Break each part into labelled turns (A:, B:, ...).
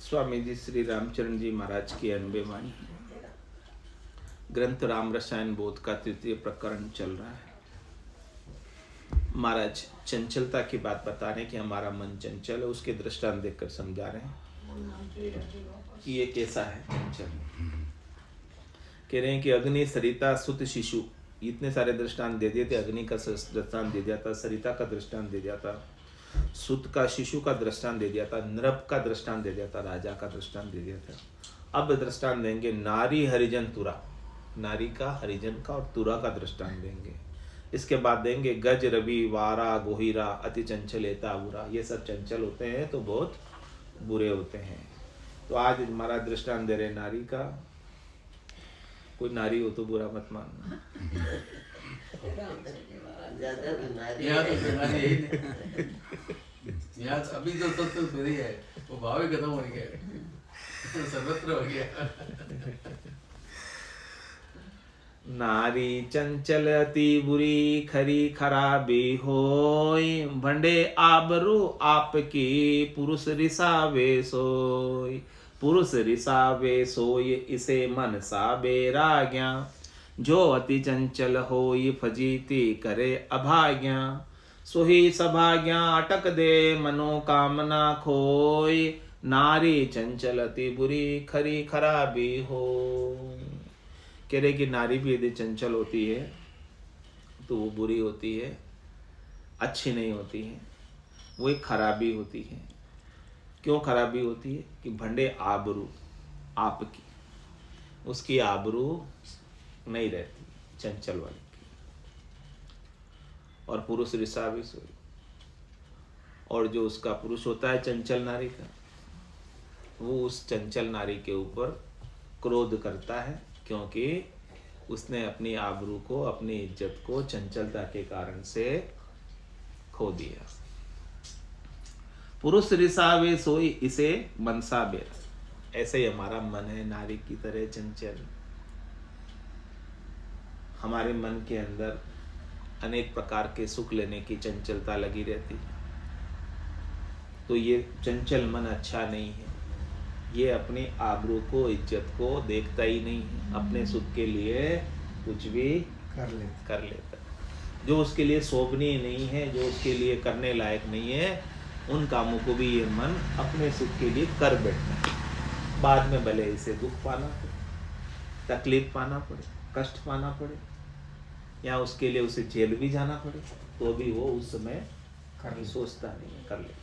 A: स्वामी जी श्री रामचरण जी महाराज की अनबे वाणी। ग्रंथ राम रसायन बोध का तृतीय प्रकरण चल रहा है। महाराज चंचलता की बात बता रहे हैं कि हमारा मन चंचल है, उसके दृष्टांत देखकर समझा रहे हैं कि ये कैसा है चंचल। कह रहे हैं कि अग्नि, सरिता, सुत, शिशु, इतने सारे दृष्टांत दे दिए थे। अग्नि का दृष्टांत दे दिया था, सरिता का दृष्टांत दे दिया था, सुत का, शिशु का दृष्टांत दे दिया था, नृप का दृष्टांत दे दिया था, राजा का दृष्टांत दे दिया था। अब दृष्टांत देंगे नारी, हरिजन, तुरा। नारी का, हरिजन का और तुरा का दृष्टांत देंगे। इसके बाद देंगे गज, रवि, वारा, गोहिरा, अति चंचलेता, बुरा। ये सब चंचल होते हैं तो बहुत बुरे होते हैं। तो आज हमारा दृष्टांत दे रहे नारी का। कोई नारी हो तो बुरा मत मानना।
B: यहाँ अभी जो तत्व सुधी है वो भाव ही खत्म हो गया, सर्वत्र हो गया।
A: नारी चंचल अति बुरी, खरी खराबी होय। भंडे आबरू आपकी, पुरुष रिसावे सोय। पुरुष रिसावे सोय, इसे मन सा बेराग्या। जो अति चंचल होय, फजीती करे अभाग्या। सोही सभाग्या अटक दे, मनोकामना खोय। नारी चंचल अति बुरी, खरी खराबी होय। कह रहे कि नारी भी यदि चंचल होती है तो वो बुरी होती है, अच्छी नहीं होती है, वो एक खराबी होती है। क्यों खराबी होती है? कि भंडे आबरू आपकी, उसकी आबरू नहीं रहती चंचल वाली की। और पुरुष रिसावी सोई, और जो उसका पुरुष होता है चंचल नारी का, वो उस चंचल नारी के ऊपर क्रोध करता है, क्योंकि उसने अपनी आबरू को, अपनी इज्जत को चंचलता के कारण से खो दिया। पुरुष रिसावे सोई, इसे मनसा बेरा। ऐसे ही हमारा मन है नारी की तरह चंचल। हमारे मन के अंदर अनेक प्रकार के सुख लेने की चंचलता लगी रहती है। तो ये चंचल मन अच्छा नहीं है। ये अपनी आबरू को, इज्जत को देखता ही नहीं है। अपने सुख के लिए कुछ भी कर लेता है। जो उसके लिए शोभनीय नहीं है, जो उसके लिए करने लायक नहीं है, उन कामों को भी ये मन अपने सुख के लिए कर बैठना है। बाद में भले इसे दुख पाना पड़े, तकलीफ पाना पड़े, कष्ट पाना पड़े, या उसके लिए उसे जेल भी जाना पड़े, तो भी वो उस समय सोचता नहीं, कर ले।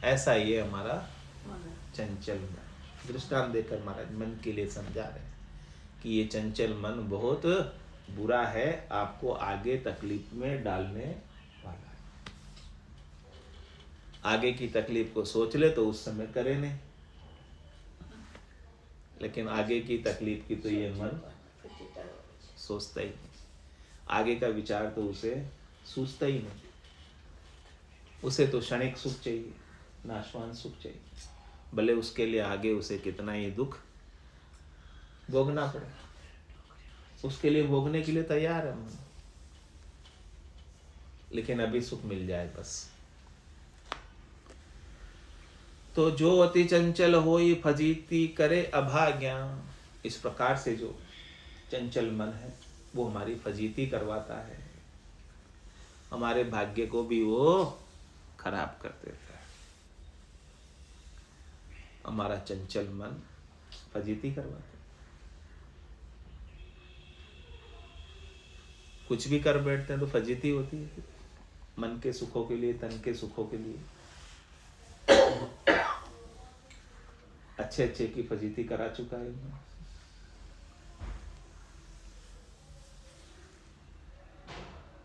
A: ऐसा ये हमारा चंचल मन। दृष्टांत देकर महाराज मन के लिए समझा रहे हैं कि ये चंचल मन बहुत बुरा है, आपको आगे तकलीफ में डालने वाला है। आगे की तकलीफ को सोच ले तो उस समय करे नहीं, लेकिन आगे की तकलीफ की तो ये मन सोचता ही नहीं। आगे का विचार तो उसे सूझता ही नहीं। उसे तो क्षणिक सुख चाहिए, नाशवान सुख चाहिए, भले उसके लिए आगे उसे कितना ही दुख भोगना पड़े, उसके लिए भोगने के लिए तैयार है मन। लेकिन अभी सुख मिल जाए बस। तो जो अति चंचल होई, फजीती करे अभाग्या। इस प्रकार से जो चंचल मन है वो हमारी फजीती करवाता है, हमारे भाग्य को भी वो खराब कर देता है। हमारा चंचल मन फजीती करवाता है, कुछ भी कर बैठते हैं तो फजीती होती है। मन के सुखों के लिए, तन के सुखों के लिए अच्छे अच्छे की फजीती करा चुका है।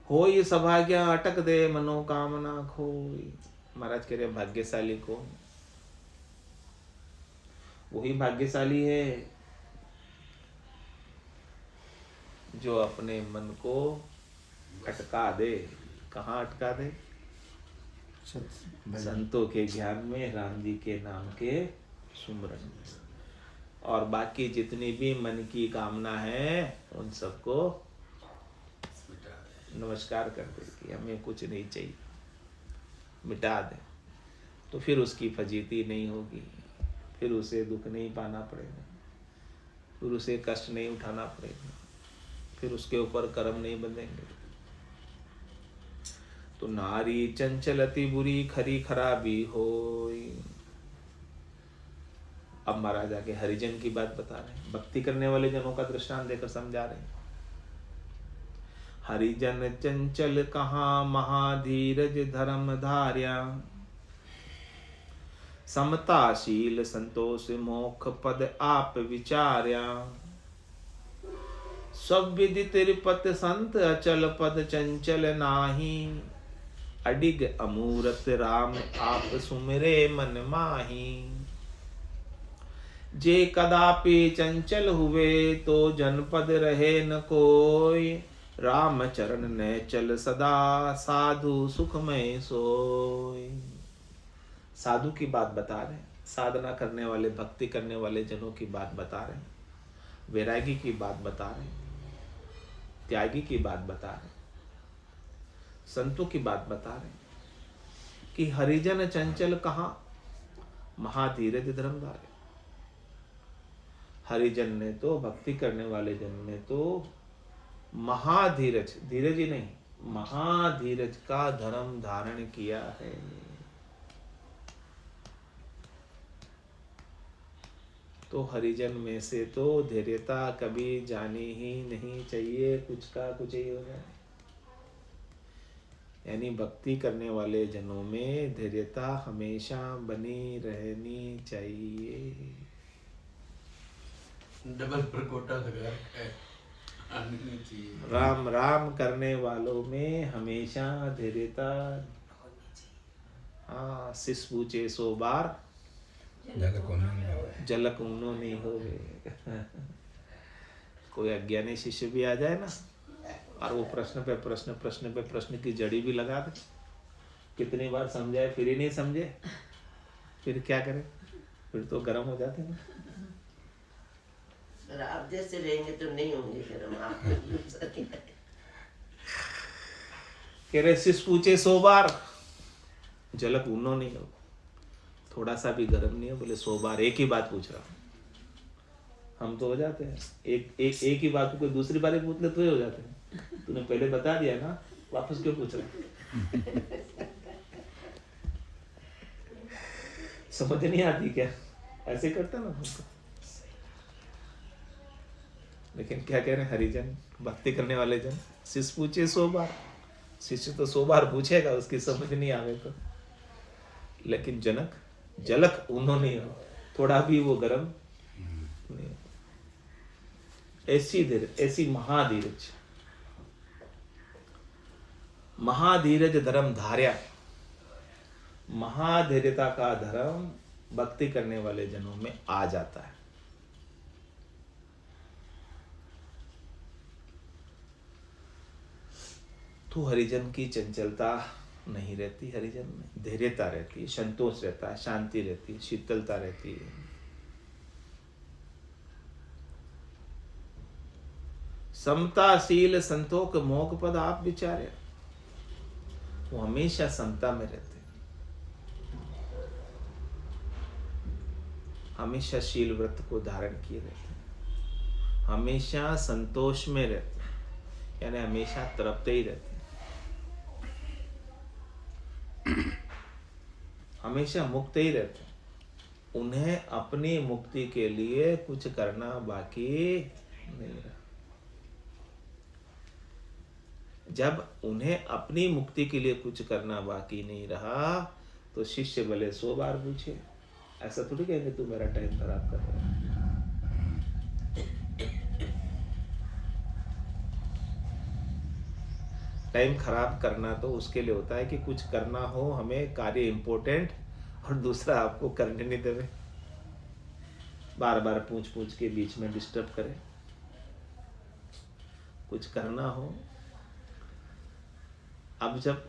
A: होई सभाग्या अटक दे, मनोकामना खोई। महाराज कह रहे भाग्यशाली को, वही भाग्यशाली है जो अपने मन को अटका दे। कहाँ अटका दे? संतों के ज्ञान में, राम जी के नाम के सुमरन में। और बाकी जितनी भी मन की कामना है उन सबको नमस्कार कर दे कि हमें कुछ नहीं चाहिए, मिटा दे। तो तो फिर उसकी फजीती नहीं होगी, फिर उसे दुख नहीं पाना पड़ेगा, फिर उसे कष्ट नहीं उठाना पड़ेगा, फिर उसके ऊपर कर्म नहीं बंधेंगे। तो नारी चंचल अति बुरी खरी खराबी होय। अब महाराज आगे हरिजन की बात बता रहे हैं, भक्ति करने वाले जनों का दृष्टांत देकर समझा रहे हैं। हरिजन चंचल कहाँ महाधीरज धर्म धार्या, समताशील संतोष मोक्ष पद आप विचार्या, सब विदित रिपत संत अचल पद चंचल नाही, अडिग अमूरत राम आप सुमिरे मन माही, जे कदापि चंचल हुए तो जनपद रहे न कोय, राम चरण ने चल सदा साधु सुखमय सोय। साधु की बात बता रहे हैं, साधना करने वाले भक्ति करने वाले जनों की बात बता रहे हैं, वैरागी की बात बता रहे हैं, त्यागी की बात बता रहे हैं, संतों की बात बता रहे हैं कि हरिजन चंचल कहाँ, महाधीरज धर्मधारे। हरिजन ने तो, भक्ति करने वाले जन ने तो महाधीरज, धीरज ही नहीं महाधीरज का धर्म धारण किया है। तो हरिजन में से तो धैर्यता कभी जानी ही नहीं चाहिए, कुछ का कुछ ही हो जाए। यानी भक्ति करने वाले जनों में धैर्यता हमेशा बनी रहनी चाहिए।
B: डबल परकोटा लगा रखा है, आनी नहीं चाहिए।
A: राम राम करने वालों में हमेशा धैर्यता। हाँ, शिष पूछे 100 बार झलक ऊनो नहीं होवे। कोई अज्ञानी शिष्य भी आ जाए ना और वो प्रश्न पे प्रश्न, प्रश्न पे प्रश्न की जड़ी भी लगा दे, कितनी बार समझाए फिर ही नहीं समझे, फिर क्या करे, फिर तो गर्म हो जाते हैं।
C: सर आप जैसे रहेंगे तो नहीं होंगे गर्म, आप
A: कह रहे शिष्य पूछे 100 बार झलक ऊनो नहीं हो, थोड़ा सा भी गर्म नहीं है, बोले 100 बार एक ही बात पूछ रहा हूँ। हम तो हो जाते हैं, एक ही बात को कोई दूसरी बार पूछ ले तो ही हो जाते हैं। तूने पहले बता दिया ना, वापस क्यों पूछ रहा? समझ नहीं आती क्या? ऐसे करता ना हमको। लेकिन क्या कह रहे हैं हरिजन, भक्ति करने वाले जन, शिष्य पूछे 100 बार, शिष्य तो 100 बार पूछेगा, उसकी समझ नहीं आवे तो। लेकिन जनक झलक उन्होंने थोड़ा भी वो गर्म नहीं। ऐसी धीरज, ऐसी महाधीरज, महाधीरज धर्म धार्या। महाधैर्यता का धर्म भक्ति करने वाले जनों में आ जाता है। तो हरिजन की चंचलता नहीं रहती, हरिजन में धैर्यता रहती है, संतोष रहता है, शांति रहती है, शीतलता रहती है। समताशील संतोष मोक्ष पद आप विचारे, वो हमेशा समता में रहते हैं, हमेशा शील व्रत को धारण किए रहते हैं, हमेशा संतोष में रहते हैं, यानी हमेशा तड़पते ही रहते हैं, हमेशा मुक्त ही रहते हैं। उन्हें अपनी मुक्ति के लिए कुछ करना बाकी नहीं रहा। जब उन्हें अपनी मुक्ति के लिए कुछ करना बाकी नहीं रहा तो शिष्य भले 100 बार पूछे, ऐसा थोड़ी कहेंगे तू मेरा टाइम खराब कर रहा है। टाइम खराब करना तो उसके लिए होता है कि कुछ करना हो, हमें कार्य इंपॉर्टेंट, और दूसरा आपको करने नहीं देवे, बार बार पूछ पूछ के बीच में डिस्टर्ब करे। कुछ करना हो, अब जब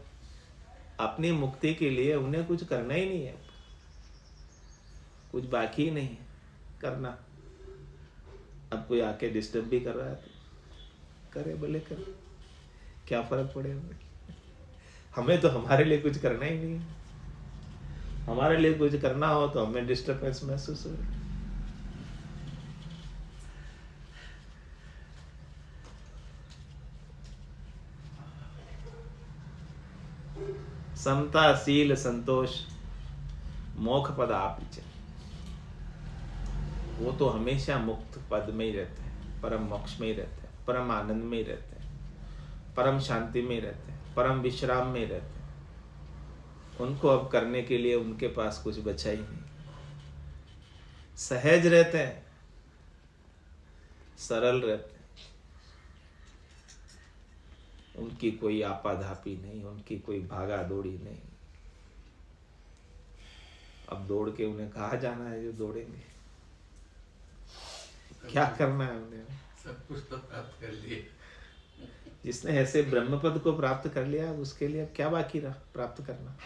A: अपनी मुक्ति के लिए उन्हें कुछ करना ही नहीं है, कुछ बाकी ही नहीं है करना, अब कोई आके डिस्टर्ब भी कर रहा है तो करे, भले करे, क्या फर्क पड़ेगा। हमें तो हमारे लिए कुछ करना ही नहीं है। हमारे लिए कुछ करना हो तो हमें डिस्टर्बेंस महसूस हो। समता शील संतोष मोक्ष पद आप ही। वो तो हमेशा मुक्त पद में ही रहते हैं, परम मोक्ष में ही रहते हैं, परम आनंद में ही रहते हैं, परम शांति में ही रहते हैं, परम विश्राम में ही रहते हैं। उनको अब करने के लिए उनके पास कुछ बचा ही नहीं। सहज रहते हैं, सरल रहते हैं, उनकी कोई आपाधापी नहीं, उनकी कोई भागा दौड़ी नहीं। अब दौड़ के उन्हें कहाँ जाना है जो दौड़ेंगे? क्या करना है उन्हें?
B: सब कुछ तो प्राप्त कर लिए।
A: जिसने ऐसे ब्रह्म पद को प्राप्त कर लिया उसके लिए क्या बाकी रहा प्राप्त करना?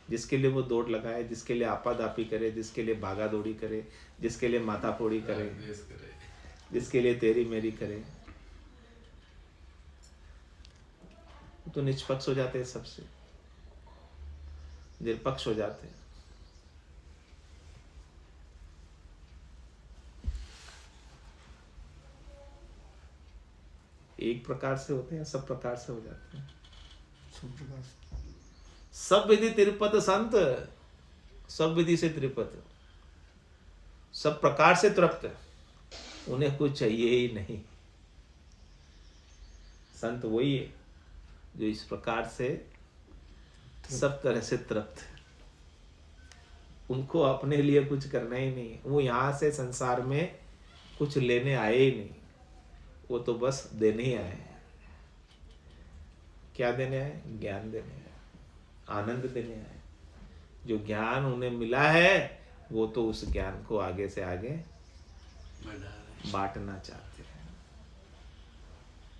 A: जिसके लिए वो दौड़ लगाए, जिसके लिए आपाधापी करे, जिसके लिए भागा दौड़ी करे, जिसके लिए माथाफोड़ी करे, जिसके लिए तेरी मेरी करे, तो निष्पक्ष हो जाते हैं, सबसे निरपक्ष हो जाते हैं। एक प्रकार से होते हैं, सब प्रकार से हो जाते हैं। सब विधि तिरुपत संत, सब विधि से तिरुपत, सब प्रकार से तृप्त, उन्हें कुछ चाहिए ही नहीं। संत वही है जो इस प्रकार से सब तरह से तृप्त, उनको अपने लिए कुछ करना ही नहीं। वो यहाँ से संसार में कुछ लेने आए ही नहीं, वो तो बस देने ही आए हैं। क्या देने आए? ज्ञान देने आए, आनंद देने आए। जो ज्ञान उन्हें मिला है वो तो उस ज्ञान को आगे से आगे बांटना चाहते हैं,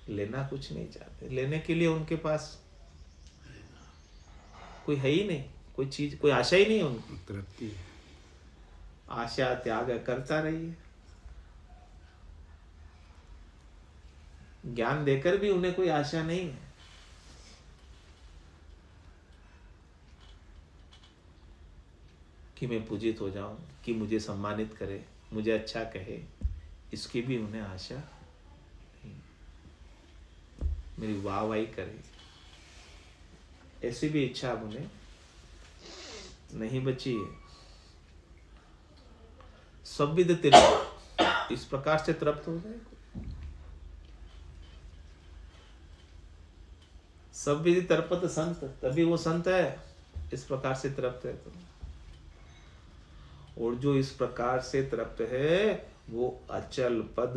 A: लेना कुछ नहीं चाहते। लेने के लिए उनके पास कोई है ही नहीं, कोई चीज, कोई आशा ही नहीं उनकी। तृप्ति, आशा त्याग करता रहिए। ज्ञान देकर भी उन्हें कोई आशा नहीं है। कि मैं पूजित हो जाऊं, कि मुझे सम्मानित करे, मुझे अच्छा कहे, इसकी भी उन्हें आशा नहीं। मेरी वाहवाही करे, ऐसी भी इच्छा अब उन्हें नहीं बची है। सब विध तृप्त, इस प्रकार से तृप्त हो जाए। सब विधि तृप्त संत, तभी वो संत है, इस प्रकार से तृप्त है तो। और जो इस प्रकार से तृप्त है वो अचल पद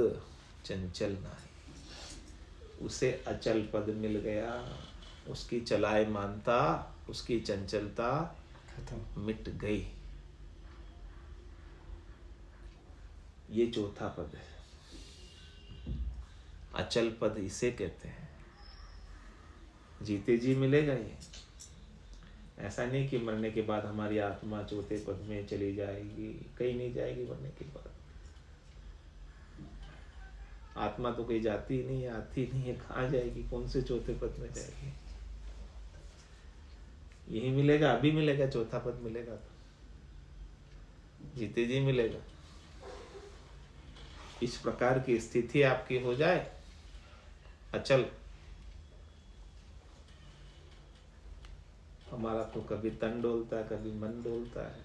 A: चंचल नहीं। उसे अचल पद मिल गया, उसकी चलाए मानता, उसकी चंचलता मिट गई। ये चौथा पद है, अचल पद इसे कहते हैं। जीते जी मिलेगा ये, ऐसा नहीं कि मरने के बाद हमारी आत्मा चौथे पद में चली जाएगी, कहीं नहीं जाएगी मरने के बाद। आत्मा तो कहीं जाती ही नहीं है, आती नहीं है, कहाँ जाएगी, कौन से चौथे पद में जाएगी? यही मिलेगा, अभी मिलेगा, चौथा पद मिलेगा तो जीते जी मिलेगा। इस प्रकार की स्थिति आपकी हो जाए अचल। हमारा तो कभी तन डोलता है, कभी मन डोलता है,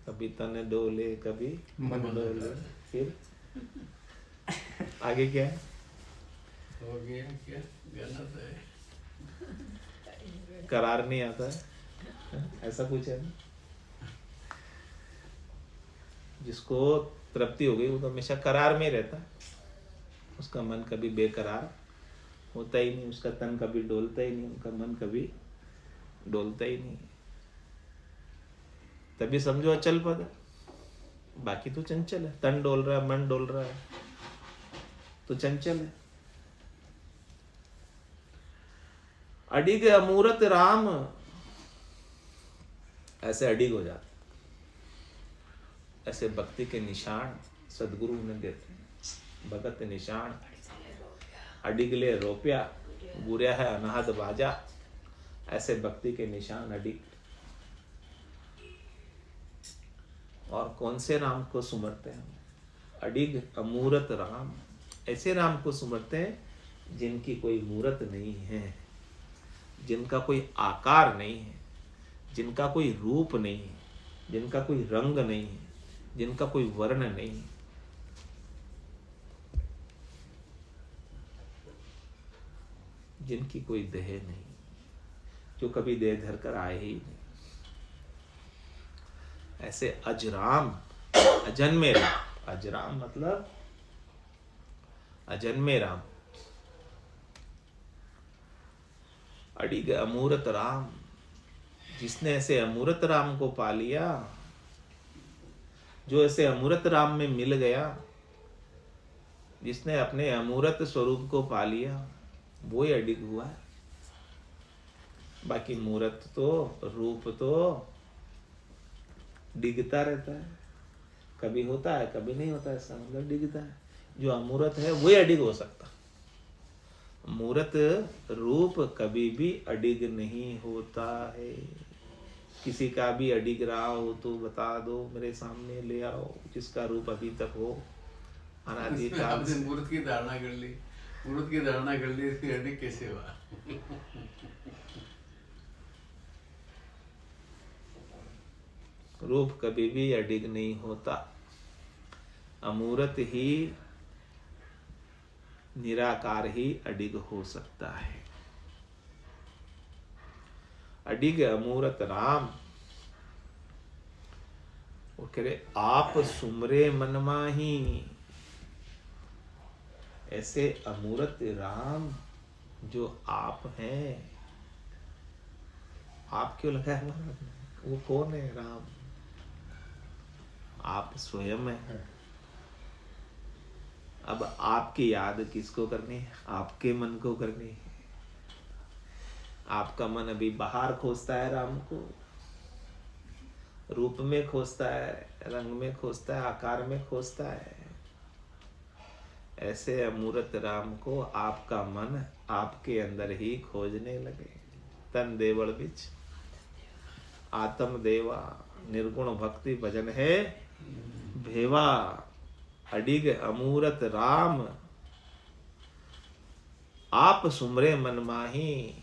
A: कभी तन डोले कभी मन डोले। फिर आगे क्या है?
B: हो गया क्या? गलत है,
A: करार नहीं आता है, ऐसा कुछ है ना? जिसको तृप्ति हो गई वो तो हमेशा करार में रहता है। उसका मन कभी बेकरार होता ही नहीं, उसका तन कभी डोलता ही नहीं, उनका मन कभी डोलता ही नहीं। तभी समझो अचल पद है। बाकी तो चंचल है, तन डोल रहा है, मन डोल रहा है तो चंचल है। अडिग अमूरत राम, ऐसे अडिग हो जाते। ऐसे भक्ति के निशान सदगुरु ने देते हैं। भगत निशान अडिगले रोपिया, गुरिया है अनाहद बाजा। ऐसे भक्ति के निशान अडिग, और कौन से राम को सुमरते हैं? अडिग अमूरत राम, ऐसे राम को सुमरते हैं जिनकी कोई मूरत नहीं है, जिनका कोई आकार नहीं है, जिनका कोई रूप नहीं है, जिनका कोई रंग नहीं है, जिनका कोई वर्ण नहीं है। जिनकी कोई देह नहीं, जो कभी देह धर कर आए ही नहीं, ऐसे अजराम, अजन्मे राम। अजराम मतलब अजन्मे राम, अडिग अमूरत राम। जिसने ऐसे अमूरत राम को पा लिया, जो ऐसे अमूरत राम में मिल गया, जिसने अपने अमूरत स्वरूप को पा लिया, वो ही अडिग हुआ है। बाकी मूरत तो, रूप तो डिगता रहता है, कभी होता है कभी नहीं होता, ऐसा मतलब डिगता है। जो अमूरत है वही अडिग हो सकता। मूरत रूप कभी भी अडिग नहीं होता है। किसी का भी अडिग रहा हो तो बता दो, मेरे सामने ले आओ, जिसका रूप अभी तक हो अनादि काल
B: आपने
A: से।
B: मूर्त की धारणा कर ली, मूर्त की धारणा कर ली, फिर अडिग कैसे हुआ?
A: रूप कभी भी अडिग नहीं होता, अमूरत ही, निराकार ही अडिग हो सकता है। अडिग अमूरत राम, वो कह रहे आप सुमरे मन माही। ऐसे अमूरत राम जो आप हैं, आप क्यों लगाया हमारा? वो कौन है राम? आप स्वयं है। अब आपकी याद किसको करनी है? आपके मन को करनी है। आपका मन अभी बाहर खोजता है राम को, रूप में खोजता है, रंग में खोजता है, आकार में खोजता है। ऐसे अमूरत राम को आपका मन आपके अंदर ही खोजने लगे। तन देवल बिच आत्म देवा, निर्गुण भक्ति भजन है भेवा। अडिग अमूरत राम आप सुमरे मन माही।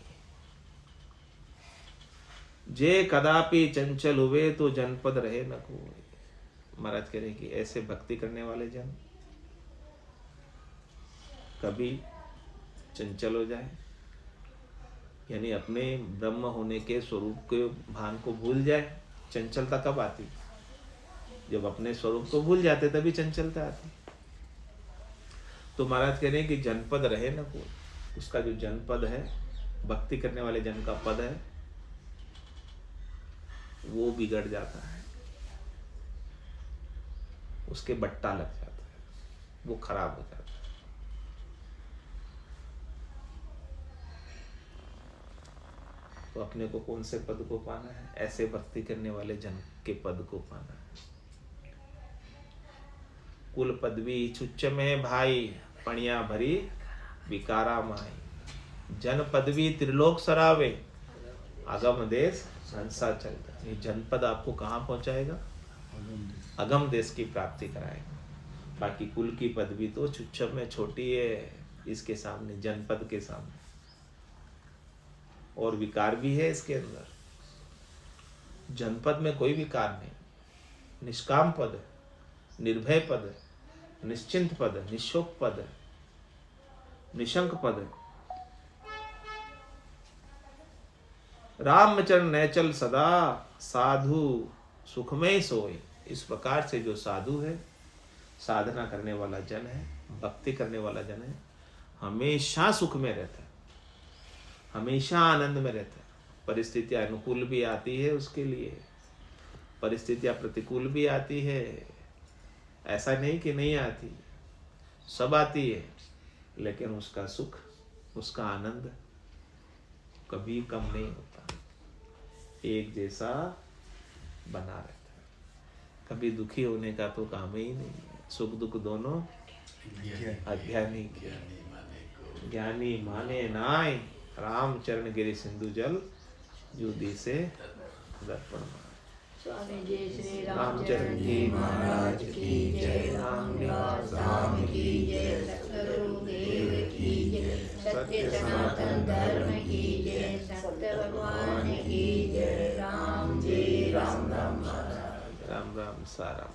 A: जे कदापि चंचल हुए तो जनपद रहे न कोई। महाराज कह रहे कि ऐसे भक्ति करने वाले जन कभी चंचल हो जाए, यानी अपने ब्रह्म होने के स्वरूप के भान को भूल जाए। चंचलता कब आती? जब अपने स्वरूप को भूल जाते तभी चंचलता आती। तो महाराज कह रहे हैं कि जनपद रहे न कोई। उसका जो जनपद है, भक्ति करने वाले जन का पद है, वो बिगड़ जाता है, उसके बट्टा लग जाता है, वो खराब हो जाता है। तो अपने को कौन से पद को पाना है? ऐसे भक्ति करने वाले जन के पद को पाना है। कुल पदवी छुच्च में भाई, पणिया भरी विकारा माई। जन पदवी त्रिलोक सरावे, अगम देश संसार चलता। ये जनपद आपको कहाँ पहुंचाएगा? अगम देश की प्राप्ति कराएगा। बाकी कुल की पदवी तो छुच्छम में छोटी है इसके सामने, जनपद के सामने। और विकार भी है इसके अंदर। जनपद में कोई विकार नहीं, निष्काम पद है, निर्भय पद है, निश्चिंत पद है, निशोक पद है, निशंक पद है। रामचरण नैचल सदा, साधु सुखमय सोई। इस प्रकार से जो साधु है, साधना करने वाला जन है, भक्ति करने वाला जन है, हमेशा सुख में रहता है, हमेशा आनंद में रहता है। परिस्थितियां अनुकूल भी आती है उसके लिए, परिस्थितियां प्रतिकूल भी आती है, ऐसा नहीं कि नहीं आती, सब आती है, लेकिन उसका सुख, उसका आनंद कभी कम नहीं होता, एक जैसा बना रहता है। कभी दुखी होने का तो काम ही नहीं है। सुख दुख दोनों अज्ञानी ज्ञानी माने नाय। राम चरण गिरि सिंधु जल, जूदी से दर्पण मार।
D: स्वामी जय श्री
A: रामचंद्र जी महाराज की जय। रामनिवास धाम की जय।
D: सतगुरु देव की जय। सत्य सनातन धर्म की जय। सत्य भगवान की जय। राम जय राम राम
A: राम राम साराम।